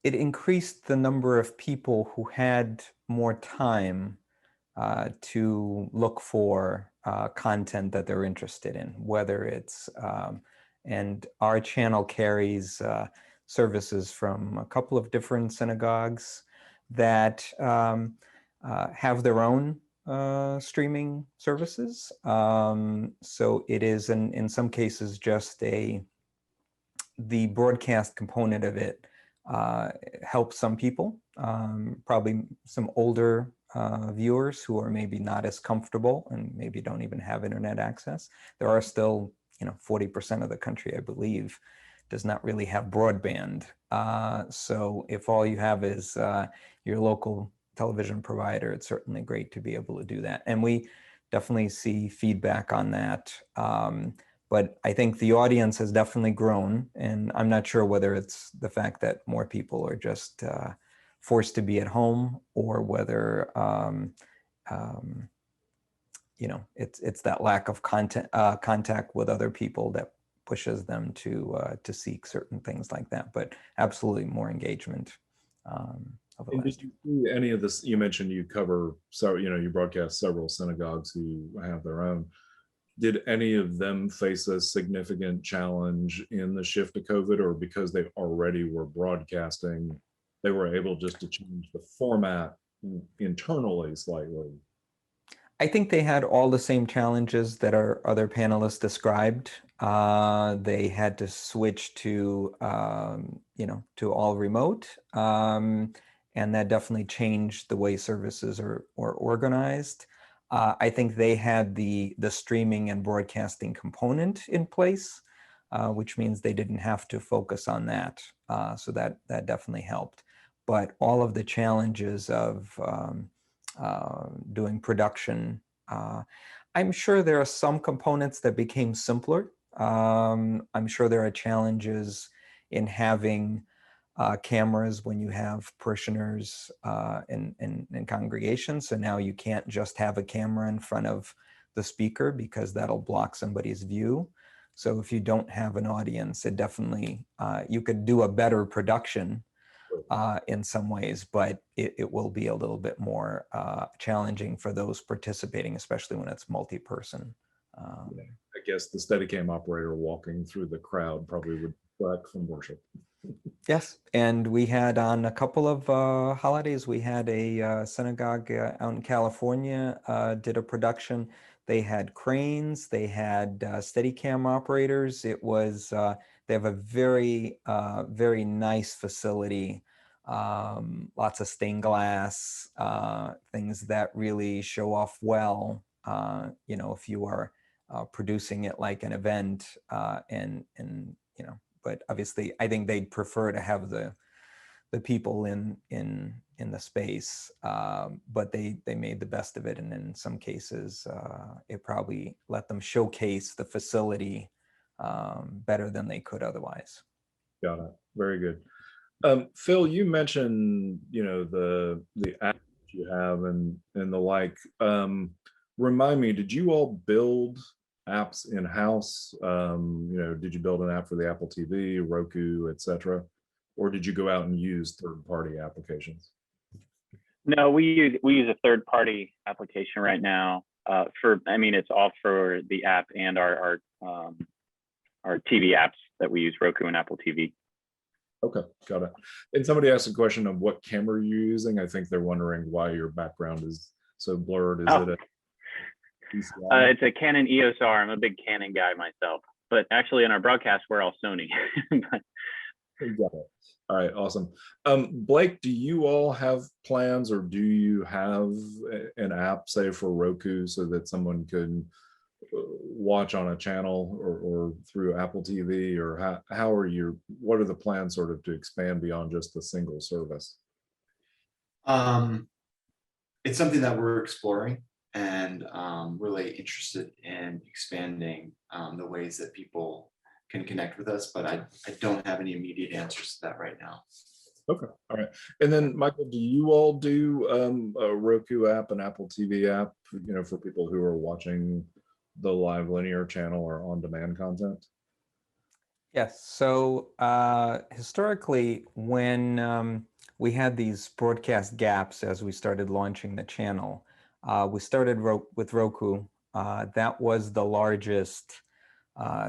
it increased the number of people who had more time to look for content that they're interested in, whether it's, and our channel carries services from a couple of different synagogues that have their own streaming services. So it is in some cases just the broadcast component of it helps some people, probably some older viewers who are maybe not as comfortable and maybe don't even have internet access. There are still, 40% of the country, I believe, does not really have broadband. So if all you have is your local television provider, it's certainly great to be able to do that. And we definitely see feedback on that. But I think the audience has definitely grown, and I'm not sure whether it's the fact that more people are just forced to be at home, or whether it's that lack of contact with other people that pushes them to seek certain things like that. But absolutely more engagement. And did you see any of this? You mentioned you cover, so you broadcast several synagogues who have their own. Did any of them face a significant challenge in the shift to COVID, or because they already were broadcasting, they were able just to change the format internally slightly? I think they had all the same challenges that our other panelists described. They had to switch to, to all remote. And that definitely changed the way services are organized. I think they had the streaming and broadcasting component in place, which means they didn't have to focus on that. So that definitely helped. But all of the challenges of doing production, I'm sure there are some components that became simpler. I'm sure there are challenges in having cameras when you have parishioners in congregations. So now you can't just have a camera in front of the speaker because that'll block somebody's view. So if you don't have an audience, it definitely, you could do a better production in some ways, but it will be a little bit more challenging for those participating, especially when it's multi-person. I guess the Steadicam operator walking through the crowd probably would distract from worship. Yes, and we had on a couple of holidays, we had a synagogue out in California did a production. They had cranes, they had Steadicam operators. It was, they have a very, very nice facility. Lots of stained glass, things that really show off well, if you are producing it like an event but obviously I think they'd prefer to have the people in the space, but they made the best of it. And in some cases, it probably let them showcase the facility better than they could otherwise. Got it. Very good. Phil, you mentioned, the app you have and the like. Remind me, did you all build apps in-house? Did you build an app for the Apple TV, Roku, etc., or did you go out and use third-party applications? No, we use a third-party application right now. It's all for the app and our TV apps that we use, Roku and Apple TV. Okay, got it. And somebody asked a question of what camera you're using. I think they're wondering why your background is so blurred. Is it a it's a Canon EOS R. I'm a big Canon guy myself, but actually in our broadcast, we're all Sony. Got it. All right, awesome. Blake, do you all have plans, or do you have an app, say for Roku, so that someone could watch on a channel or through Apple TV, or what are the plans sort of to expand beyond just the single service? It's something that we're exploring, and really interested in expanding the ways that people can connect with us, but I don't have any immediate answers to that right now. Okay, all right. And then Michael, do you all do a Roku app, an Apple TV app, for people who are watching the live linear channel or on-demand content? Yes, so historically, when we had these broadcast gaps as we started launching the channel, we started with Roku. That was the largest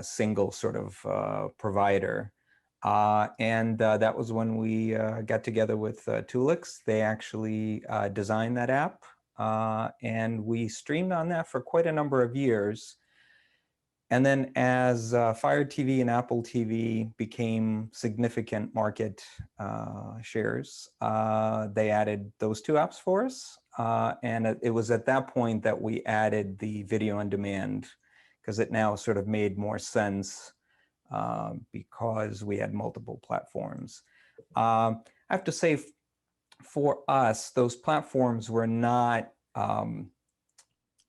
single sort of provider. And that was when we got together with Tulix. They actually designed that app, and we streamed on that for quite a number of years. And then as Fire TV and Apple TV became significant market shares, they added those two apps for us. And it was at that point that we added the video on demand, because it now sort of made more sense because we had multiple platforms. I have to say, for us, those platforms were not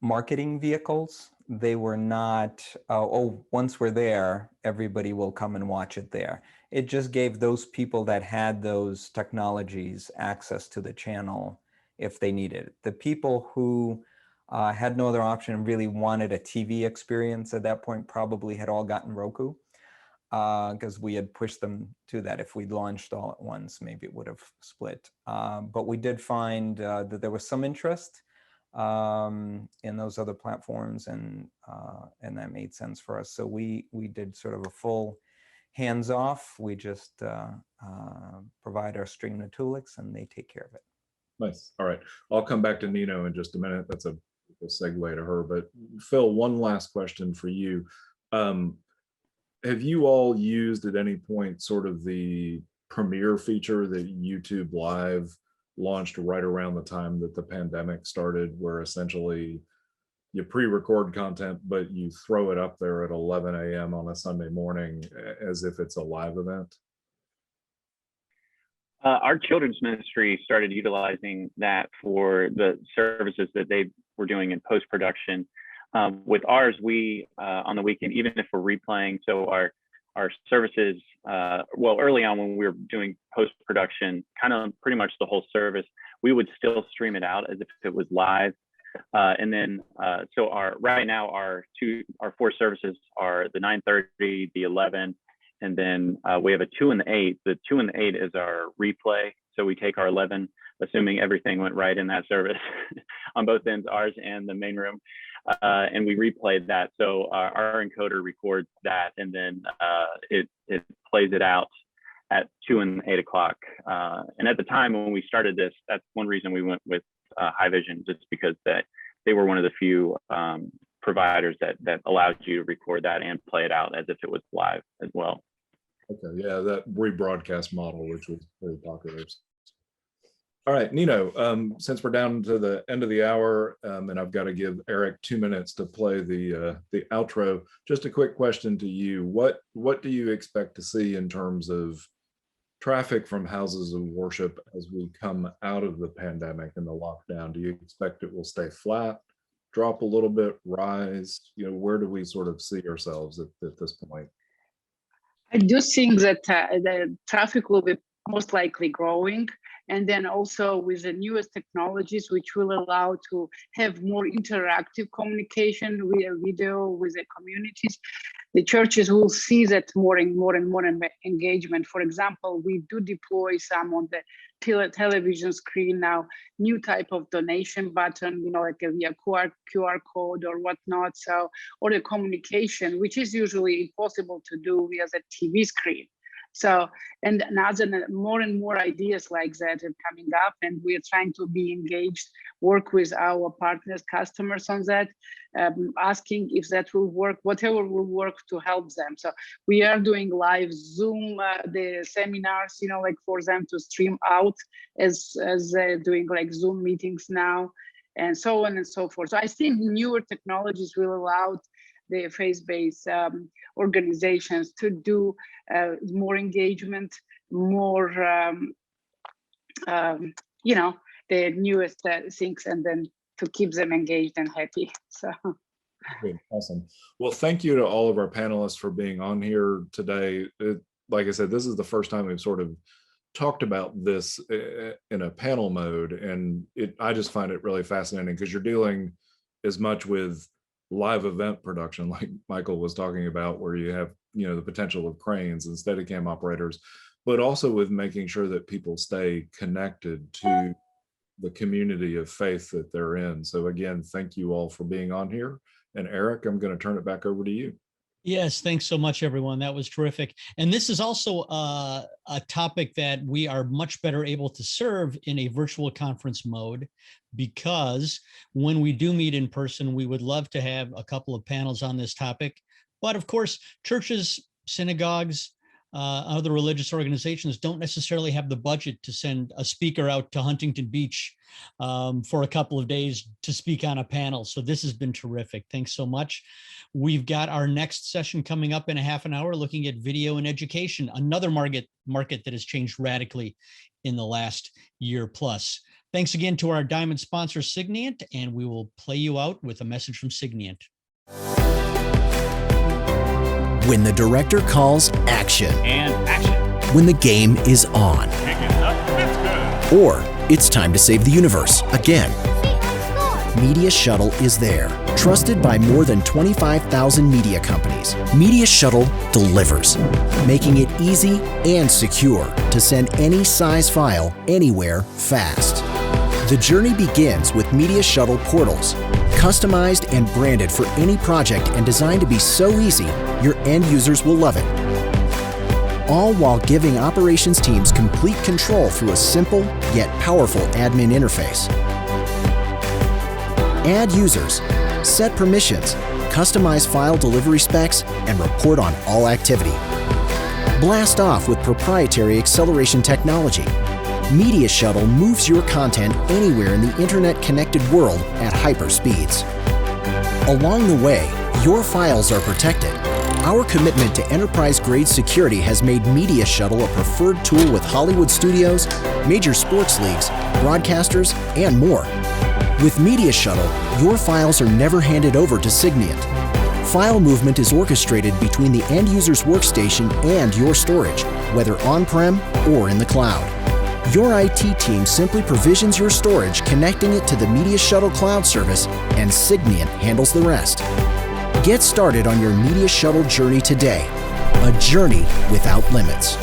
marketing vehicles. They were not, once we're there, everybody will come and watch it there. It just gave those people that had those technologies access to the channel if they needed it. The people who had no other option and really wanted a TV experience at that point probably had all gotten Roku, because we had pushed them to that. If we'd launched all at once, maybe it would have split. But we did find that there was some interest. in those other platforms, and that made sense for us. So we did sort of a full hands-off. We just provide our stream to Tulix, and they take care of it. Nice. All right. I'll come back to Nino in just a minute. That's a segue to her. But Phil, one last question for you. Have you all used at any point sort of the premiere feature that YouTube Live launched right around the time that the pandemic started, where essentially you pre-record content, but you throw it up there at 11 a.m. on a Sunday morning as if it's a live event? Our children's ministry started utilizing that for the services that they were doing in post-production. With ours, we, on the weekend, even if we're replaying, so our services, well, early on when we were doing post-production, kind of pretty much the whole service, we would still stream it out as if it was live. And then, so right now, our 4 services are the 9:30, the 11, and then we have a 2 and the 8. The 2 and the 8 is our replay. So we take our 11, assuming everything went right in that service on both ends, ours and the main room, and we replay that. So our encoder records that, and then it plays it out at 2 and 8 o'clock. And at the time when we started this, that's one reason we went with High Vision, just because that they were one of the few providers that allowed you to record that and play it out as if it was live as well. Okay, yeah, that rebroadcast model, which was very popular. All right, Nino, since we're down to the end of the hour, and I've got to give Eric 2 minutes to play the outro, just a quick question to you. What do you expect to see in terms of traffic from houses of worship as we come out of the pandemic and the lockdown? Do you expect it will stay flat, drop a little bit, rise? Where do we sort of see ourselves at this point? I do think that the traffic will be most likely growing. And then also with the newest technologies, which will allow to have more interactive communication via video with the communities, the churches will see that more and more engagement. For example, we do deploy some on the television screen now, new type of donation button, like via QR code or whatnot. So, or the communication, which is usually impossible to do via the TV screen. So, and now more and more ideas like that are coming up, and we're trying to be engaged, work with our partners, customers on that, asking if that will work, whatever will work to help them. So we are doing live Zoom, the seminars, like for them to stream out as they're doing like Zoom meetings now, and so on and so forth. So I think newer technologies will allow the faith-based organizations to do more engagement, more, the newest things, and then to keep them engaged and happy. So. Great. Awesome. Well, thank you to all of our panelists for being on here today. Like I said, this is the first time we've sort of talked about this in a panel mode, and I just find it really fascinating because you're dealing as much with live event production, like Michael was talking about, where you have, the potential of cranes and Steadicam operators, but also with making sure that people stay connected to the community of faith that they're in. So again, thank you all for being on here. And Eric, I'm going to turn it back over to you. Yes, thanks so much, everyone. That was terrific. And this is also a topic that we are much better able to serve in a virtual conference mode, because when we do meet in person, we would love to have a couple of panels on this topic. But of course, churches, synagogues, other religious organizations don't necessarily have the budget to send a speaker out to Huntington Beach for a couple of days to speak on a panel. So this has been terrific. Thanks so much. We've got our next session coming up in a half an hour, looking at video and education, another market that has changed radically in the last year plus. Thanks again to our diamond sponsor, Signient, and we will play you out with a message from Signient. When the director calls action. And action. When the game is on. Pick it up. That's good. Or it's time to save the universe again. Media Shuttle is there. Trusted by more than 25,000 media companies, Media Shuttle delivers, making it easy and secure to send any size file anywhere fast. The journey begins with Media Shuttle portals, customized and branded for any project and designed to be so easy, your end users will love it. All while giving operations teams complete control through a simple yet powerful admin interface. Add users, set permissions, customize file delivery specs, and report on all activity. Blast off with proprietary acceleration technology. Media Shuttle moves your content anywhere in the internet-connected world at hyper speeds. Along the way, your files are protected. Our commitment to enterprise-grade security has made Media Shuttle a preferred tool with Hollywood studios, major sports leagues, broadcasters, and more. With Media Shuttle, your files are never handed over to Siglin. File movement is orchestrated between the end user's workstation and your storage, whether on-prem or in the cloud. Your IT team simply provisions your storage, connecting it to the Media Shuttle cloud service, and Siglin handles the rest. Get started on your Media Shuttle journey today, a journey without limits.